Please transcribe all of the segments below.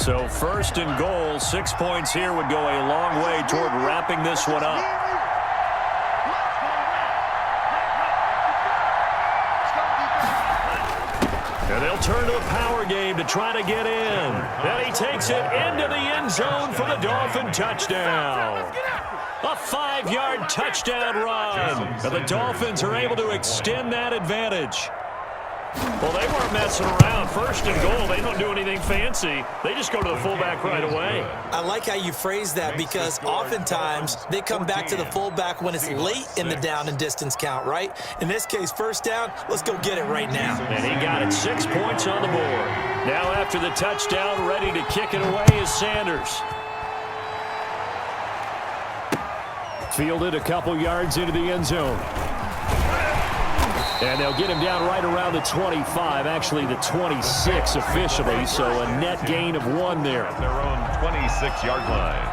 So first and goal, 6 points here would go a long way toward wrapping this one up. And they'll turn to the power game to try to get in. And he takes it into the end zone for the Dolphin touchdown. A 5-yard touchdown run. And the Dolphins are able to extend that advantage. Well, they weren't messing around. First and goal, they don't do anything fancy. They just go to the fullback right away. I like how you phrase that because oftentimes they come back to the fullback when it's late in the down and distance count, right? In this case, first down, let's go get it right now. And he got it, 6 points on the board. Now after the touchdown, ready to kick it away is Sanders. Fielded a couple yards into the end zone. And they'll get him down right around the 25, actually the 26 officially, so a net gain of 1 there. At their own 26-yard line.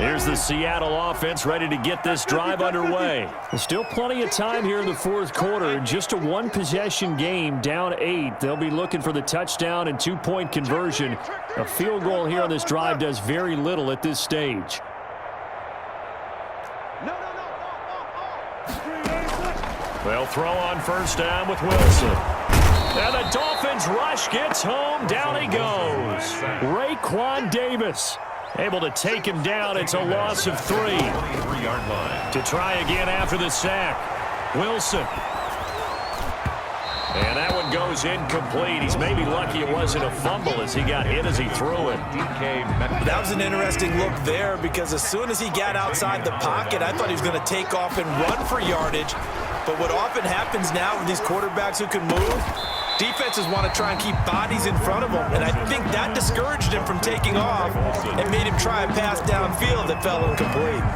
Here's the Seattle offense ready to get this drive underway. There's still plenty of time here in the fourth quarter. Just a one-possession game, down 8. They'll be looking for the touchdown and 2-point conversion. A field goal here on this drive does very little at this stage. They'll throw on first down with Wilson. And the Dolphins rush gets home. Down he goes. Raekwon Davis able to take him down. It's a loss of 3. 23-yard line. To try again after the sack. Wilson. And that one goes incomplete. He's maybe lucky it wasn't a fumble as he got hit as he threw it. That was an interesting look there because as soon as he got outside the pocket, I thought he was going to take off and run for yardage. But what often happens now with these quarterbacks who can move, defenses want to try and keep bodies in front of them. And I think that discouraged him from taking off and made him try a pass downfield that fell incomplete.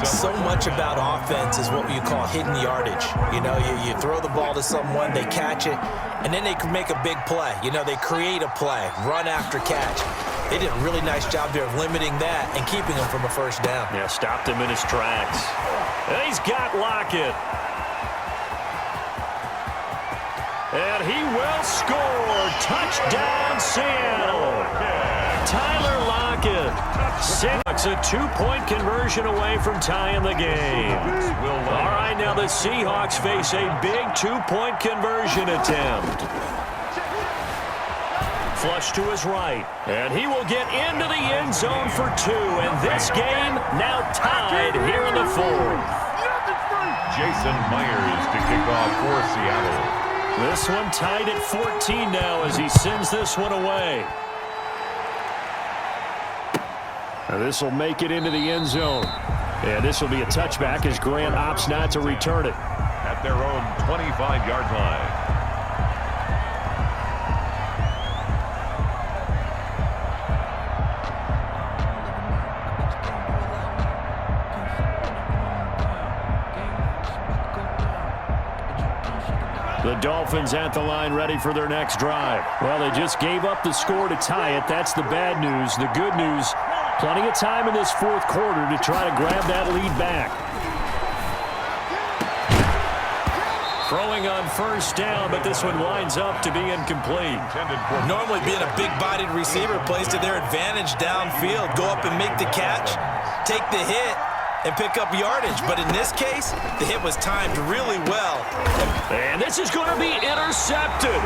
So much about offense is what you call hidden yardage. You know, you throw the ball to someone, they catch it, and then they can make a big play. You know, they create a play, run after catch. They did a really nice job there of limiting that and keeping him from a first down. Yeah, stopped him in his tracks. And he's got Lockett. And he will score. Touchdown, Seattle. Tyler Lockett. Seahawks a 2-point conversion away from tying the game. All right, now the Seahawks face a big 2-point conversion attempt. Flush to his right. And he will get into the end zone for 2. And this game now tied here in the 4th. Jason Myers to kick off for Seattle. This one tied at 14 now as he sends this one away. Now this will make it into the end zone. And this will be a touchback as Grant opts not to return it. At their own 25-yard line. The Dolphins at the line ready for their next drive. Well, they just gave up the score to tie it. That's the bad news. The good news, plenty of time in this fourth quarter to try to grab that lead back. Throwing on first down, but this one winds up to be incomplete. Normally being a big-bodied receiver plays to their advantage downfield. Go up and make the catch, take the hit, and pick up yardage. But in this case, the hit was timed really well. And this is going to be intercepted.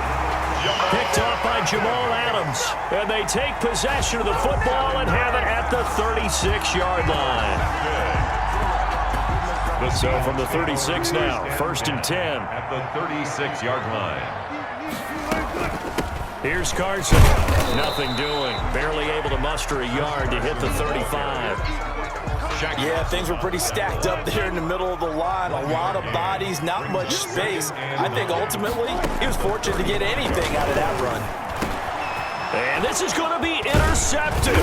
Picked off by Jamal Adams. And they take possession of the football and have it at the 36-yard line. So from the 36 now, first and 10. At the 36-yard line. Here's Carson. Nothing doing. Barely able to muster a yard to hit the 35. Yeah, things were pretty stacked up there in the middle of the line. A lot of bodies, not much space. I think ultimately he was fortunate to get anything out of that run. And this is going to be intercepted.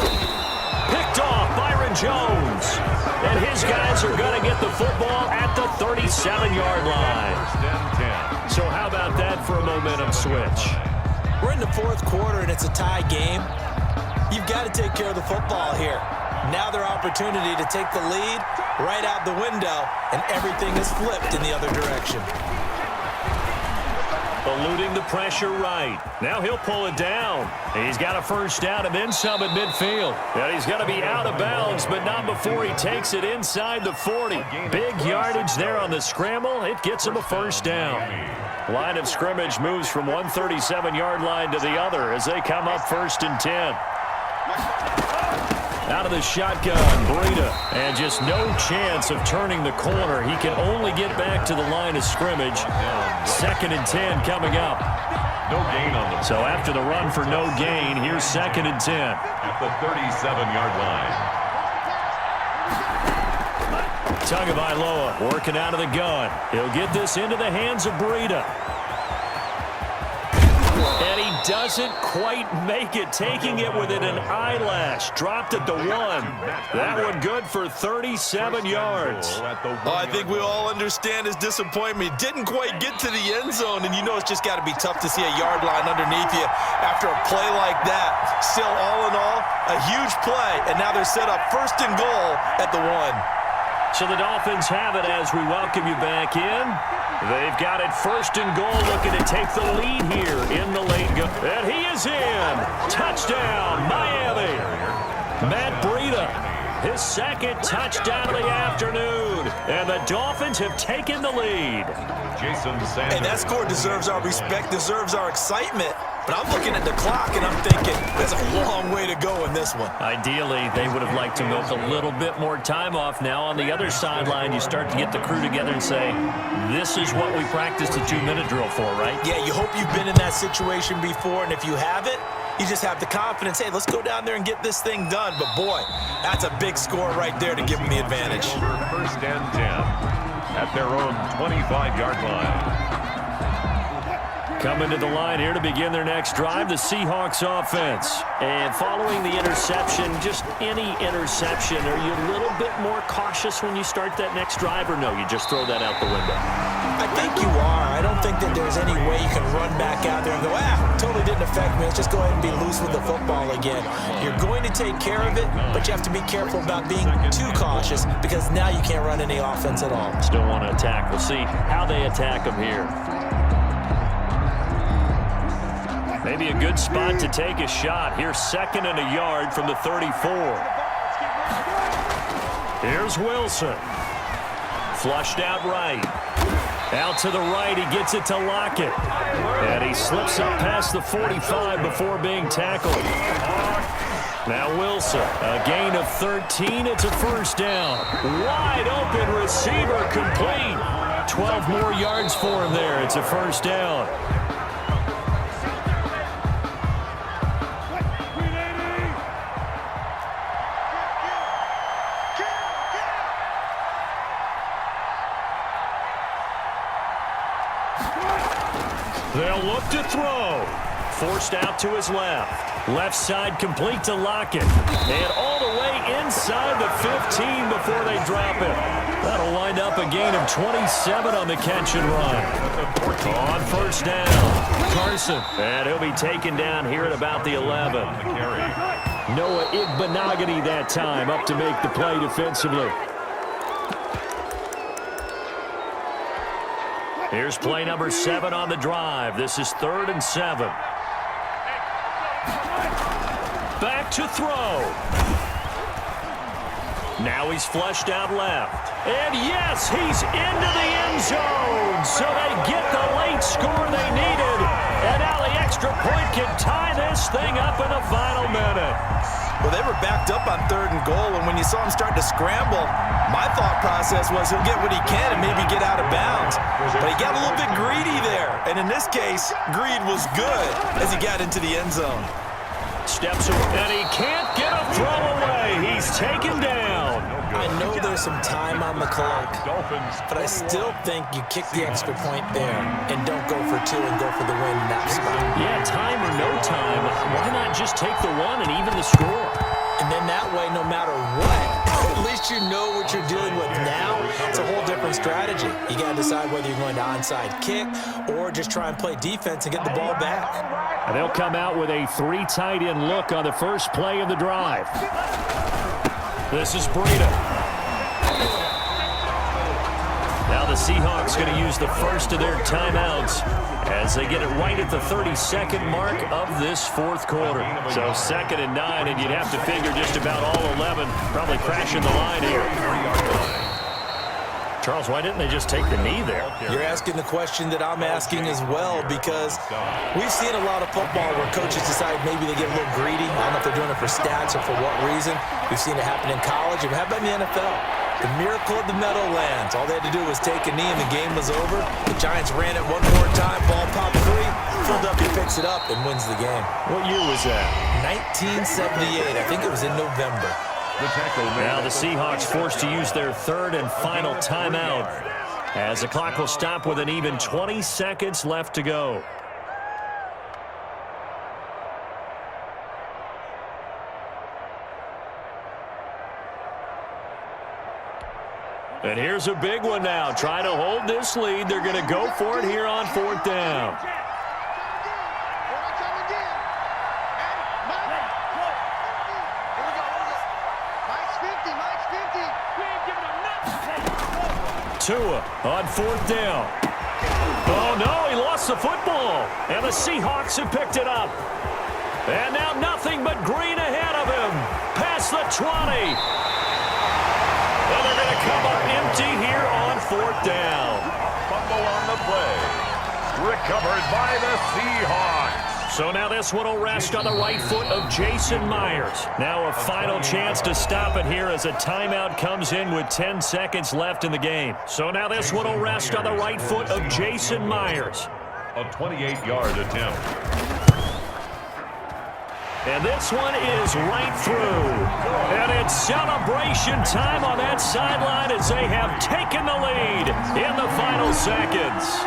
Picked off Byron Jones. And his guys are going to get the football at the 37-yard line. So how about that for a momentum switch? We're in the fourth quarter and it's a tie game. You've got to take care of the football here. Now their opportunity to take the lead right out the window, and everything is flipped in the other direction. eluding the pressure right. Now he'll pull it down. He's got a first down and then some at midfield. And he's going to be out of bounds, but not before he takes it inside the 40. Big yardage there on the scramble. It gets him a first down. Line of scrimmage moves from 137-yard line to the other as they come up 1st and 10. Out of the shotgun, Breida, and just no chance of turning the corner. He can only get back to the line of scrimmage. 2nd and 10 coming up. No gain on the play. So after the run for no gain, here's 2nd and 10. At the 37-yard line. Tagovailoa working out of the gun. He'll get this into the hands of Breida. And he doesn't quite make it, taking it within an eyelash. Dropped at the 1. That one good for 37 yards. I think we all understand his disappointment. Didn't quite get to the end zone, and you know it's just got to be tough to see a yard line underneath you after a play like that. Still, all in all, a huge play, and now they're set up 1st and goal at the 1. So the Dolphins have it as we welcome you back in. They've got it 1st and goal, looking to take the lead here in the late go. And he is in. Touchdown, Miami. Matt Breida, his 2nd touchdown of the afternoon. And the Dolphins have taken the lead. Jason Sanders. And that score deserves our respect, deserves our excitement. But I'm looking at the clock, and I'm thinking, there's a long way to go in this one. Ideally, they would have liked to milk a little bit more time off. Now, on the other sideline, you start to get the crew together and say, this is what we practiced a 2-minute drill for, right? Yeah, you hope you've been in that situation before, and if you haven't, you just have the confidence, hey, let's go down there and get this thing done. But, boy, that's a big score right there to give them the advantage. 1st and 10 at their own 25-yard line. Coming to the line here to begin their next drive, the Seahawks offense. And following the interception, just any interception, are you a little bit more cautious when you start that next drive, or no, you just throw that out the window? I think you are. I don't think that there's any way you can run back out there and go, totally didn't affect me. Let's just go ahead and be loose with the football again. You're going to take care of it, but you have to be careful about being too cautious because now you can't run any offense at all. Still want to attack. We'll see how they attack them here. Maybe a good spot to take a shot. Here's 2nd and a yard from the 34. Here's Wilson. Flushed out right. Out to the right, he gets it to Lockett. And he slips up past the 45 before being tackled. Now Wilson, a gain of 13, it's a 1st down. Wide open receiver complete. 12 more yards for him there, it's a 1st down. They'll look to throw. Forced out to his left. Left side complete to Lockett. And all the way inside the 15 before they drop it. That'll wind up a gain of 27 on the catch and run. On 1st down, Carson. And he'll be taken down here at about the 11. Noah Igbenogany that time up to make the play defensively. Here's play number 7 on the drive. This is 3rd and 7. Back to throw. Now he's flushed out left. And yes, he's into the end zone. So they get the late score they needed. And now the extra point can tie this thing up in the final minute. Well, they were backed up on 3rd and goal, and when you saw him start to scramble, my thought process was he'll get what he can and maybe get out of bounds. But he got a little bit greedy there, and in this case, greed was good as he got into the end zone. Steps away, and he can't get a throw away. He's taken down. I know there's some time on the clock, but I still think you kick the extra point there and don't go for 2 and go for the win in that spot. Yeah, time or no time, why not just take the 1 and even the score? And then that way, no matter what, at least you know what you're dealing with now. It's a whole different strategy. You got to decide whether you're going to onside kick or just try and play defense and get the ball back. And they'll come out with a 3 tight end look on the first play of the drive. This is Breida. Now the Seahawks going to use the first of their timeouts as they get it right at the 32nd mark of this fourth quarter. So 2nd and 9, and you'd have to figure just about all 11 probably crashing the line here. Charles, why didn't they just take the knee there? You're asking the question that I'm asking as well, because we've seen a lot of football where coaches decide maybe they get a little greedy. I don't know if they're doing it for stats or for what reason. We've seen it happen in college, and how about in the NFL? The miracle of the Meadowlands. All they had to do was take a knee, and the game was over. The Giants ran it one more time. Ball popped free. Philadelphia picks it up and wins the game. What year was that? 1978. I think it was in November. Now the Seahawks forced to use their third and final timeout as the clock will stop with an even 20 seconds left to go. And here's a big one now. Trying to hold this lead. They're going to go for it here on 4th down. Tua on 4th down. Oh, no, he lost the football. And the Seahawks have picked it up. And now nothing but green ahead of him. Past the 20. And they're going to come up empty here on 4th down. Fumble on the play. Recovered by the Seahawks. So now this one will rest on the right foot of Jason Myers. Now a final chance to stop it here as a timeout comes in with 10 seconds left in the game. So now this one will rest on the right foot of Jason Myers. A 28-yard attempt. And this one is right through. And it's celebration time on that sideline as they have taken the lead in the final seconds.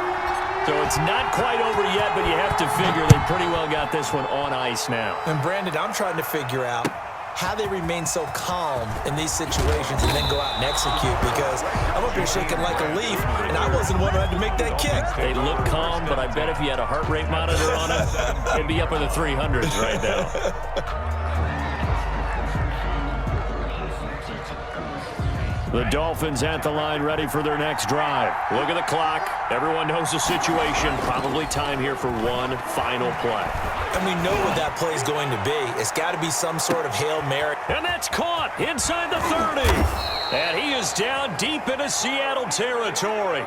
So it's not quite over yet, but you have to figure they pretty well got this one on ice now. And Brandon, I'm trying to figure out how they remain so calm in these situations and then go out and execute, because I'm up here shaking like a leaf, and I wasn't the one who had to make that kick. They look calm, but I bet if you had a heart rate monitor on it, it'd be up in the 300s right now. The Dolphins at the line ready for their next drive. Look at the clock. Everyone knows the situation. Probably time here for one final play. And we know what that play is going to be. It's got to be some sort of Hail Mary. And that's caught inside the 30. And he is down deep into Seattle territory.